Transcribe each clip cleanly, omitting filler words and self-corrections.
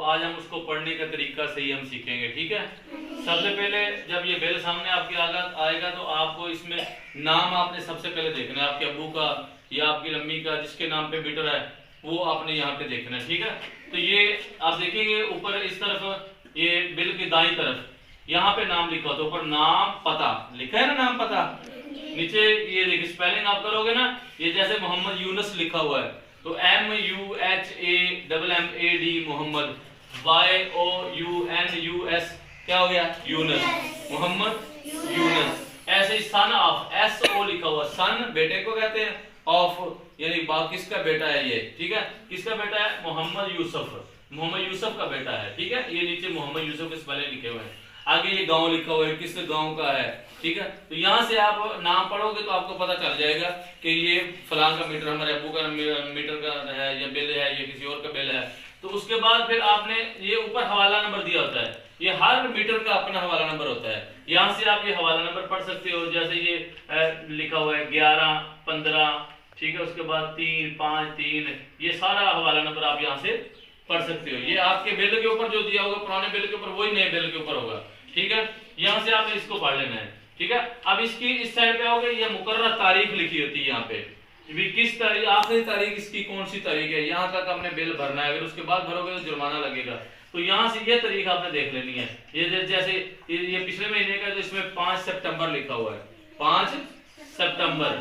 आज हम उसको पढ़ने का तरीका सही हम सीखेंगे। ठीक है, सबसे पहले जब ये बिल सामने आपके आएगा तो आपको इसमें नाम आपने सबसे पहले देखना है, आपके अब्बू का या आपकी अम्मी का, जिसके नाम पे मीटर है वो आपने यहाँ पे देखना है। ठीक है, तो ये आप देखेंगे ऊपर इस तरफ ये बिल की दाईं तरफ यहाँ पे नाम लिखा होता है, ऊपर नाम पता लिखा है ना, नाम पता। नीचे ये देखिए स्पेलिंग आप करोगे ना, ये जैसे मोहम्मद यूनुस लिखा हुआ है तो MUHAMMAD मोहम्मद, YOUNUS क्या हो गया, यूनुस, मोहम्मद यूनुस। ऐसे सन ऑफ SO लिखा हुआ, सन बेटे को कहते हैं, ऑफ यानी किसका बेटा है ये। ठीक है, किसका बेटा है, मोहम्मद यूसुफ, मोहम्मद यूसुफ का बेटा है। ठीक है, ये नीचे मोहम्मद यूसुफ के स्पेलिंग लिखे हुए हैं। आगे ये गांव लिखा हुआ है, किस गांव का है। ठीक है, तो यहाँ से आप नाम पढ़ोगे तो आपको पता चल जाएगा कि ये फलां का मीटर हमारे अब्बू का मीटर का है, या बिल है, ये किसी और का बिल है। तो उसके बाद फिर आपने ये ऊपर हवाला नंबर दिया होता है, ये हर मीटर का अपना हवाला नंबर होता है। यहाँ से आप ये हवाला नंबर पढ़ सकते हो, जैसे ये लिखा हुआ है 11 15। ठीक है, उसके बाद 3 5 3, ये सारा हवाला नंबर आप यहाँ से पढ़ सकते हो। ये आपके बिल के ऊपर जो दिया होगा पुराने बिल के ऊपर, वही नए बिल के ऊपर होगा। ठीक है, यहाँ से आपने इसको पढ़ लेना है। ठीक है, अब इसकी इस साइड पे आओगे, ये मुकर्रर तारीख लिखी होती है यहाँ पे, किस तारीख, आखिरी तारीख इसकी कौन सी तारीख है, यहाँ तक आपने बिल भरना है। अगर उसके बाद भरोगे तो जुर्माना लगेगा। तो यहाँ से ये तारीख आपने देख लेनी है। ये जैसे ये पिछले महीने का, तो इसमें 5 सितंबर लिखा हुआ है, 5 सितंबर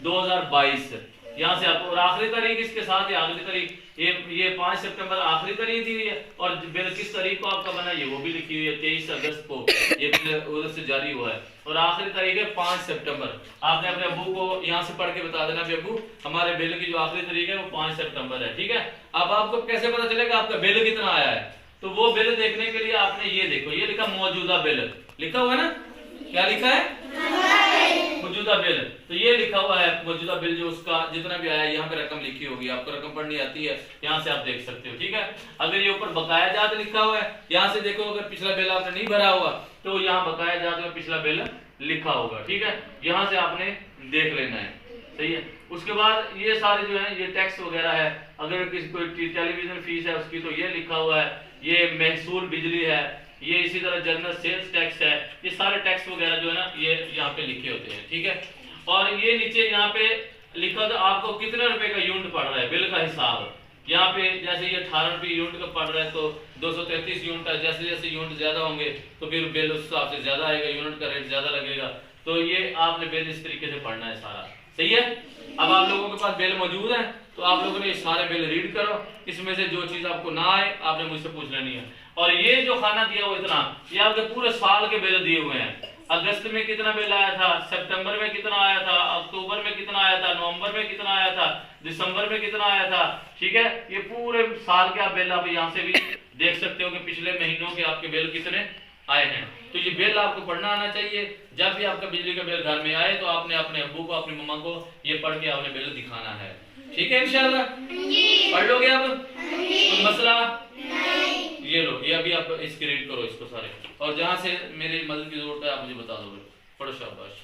2022। यहाँ से आपको, और आखिरी तारीख इसके साथ, आखिरी तारीख ये 5 सितंबर आखिरी तारीख दी हुई है, और बिल किस तारीख को आपका बना ये वो भी लिखी हुई है, 23 अगस्त को ये बिल उधर से जारी हुआ है, और आखिरी तारीख है 5 सितंबर। आपने अपने अब्बू को यहाँ से पढ़ के बता देना, अब्बू हमारे बिल की जो आखिरी तारीख है वो 5 सितंबर है। ठीक है, अब आपको कैसे पता चलेगा आपका बिल कितना आया है, तो वो बिल देखने के लिए आपने ये देखो, ये लिखा मौजूदा बिल लिखा हुआ है ना, क्या लिखा है, मौजूदा बिल। तो ये लिखा हुआ है मौजूदा बिल, जो उसका जितना भी आया यहाँ पे रकम लिखी होगी, आपको रकम पढ़नी आती है, यहाँ से आप देख सकते हो। ठीक है, अगर ये ऊपर बकाया जात लिखा हुआ है, यहाँ से देखो, अगर पिछला बिल आपने नहीं भरा हुआ तो यहाँ बकाया जात में पिछला बिल लिखा होगा। ठीक है, यहाँ से आपने देख लेना है, सही है। उसके बाद ये सारे जो है ये टैक्स वगैरह है, अगर किसी कोई टेलीविजन फीस है उसकी तो ये लिखा हुआ है, ये महसूल बिजली है, ये इसी तरह जनरल सेल्स टैक्स है, ये सारे टैक्स वगैरह जो है ना ये यहाँ पे लिखे होते हैं। ठीक है, और ये नीचे यहाँ पे लिखा था आपको कितने रुपए का यूनिट पड़ रहा है, बिल का हिसाब। यहाँ पे जैसे ये 18 रुपये यूनिट का पड़ रहा है तो 233 यूनिट है, जैसे जैसे यूनिट ज्यादा होंगे तो फिर बिल उस हिसाब से ज्यादा आएगा, यूनिट का रेट ज्यादा लगेगा। तो ये आपने बिल इस तरीके से पढ़ना है सारा, सही है। अब आप लोगों के पास बिल मौजूद है तो आप लोगों ने ये सारे बिल रीड करो, इसमें से जो चीज आपको ना आए आपने मुझसे पूछ लेनी है। और ये जो खाना दिया हुआ इतना, ये आपके पूरे साल के बिल दिए हुए हैं। अगस्त में कितना बिल आया था, सितंबर में कितना आया था, अक्टूबर में कितना आया था, नवंबर में कितना आया था, दिसंबर में कितना आया था। ठीक है, ये पूरे साल के आप बिल आप यहाँ से भी देख सकते हो कि पिछले महीनों के आपके बिल कितने आए हैं। तो ये बिल आपको पढ़ना आना चाहिए। जब भी आपका बिजली का बिल घर में आए तो आपने अपने अब्बू को, अपनी मम्मा को ये पढ़ के आपने बिल दिखाना है। ठीक है, इंशाल्लाह पढ़ लोगे आप, कोई मसला ये लो, ये अभी आप इसकी रीड करो इसको सारे, और जहां से मेरी मदद की जरूरत है आप मुझे बता दोगे। पढ़ो, शाबाश।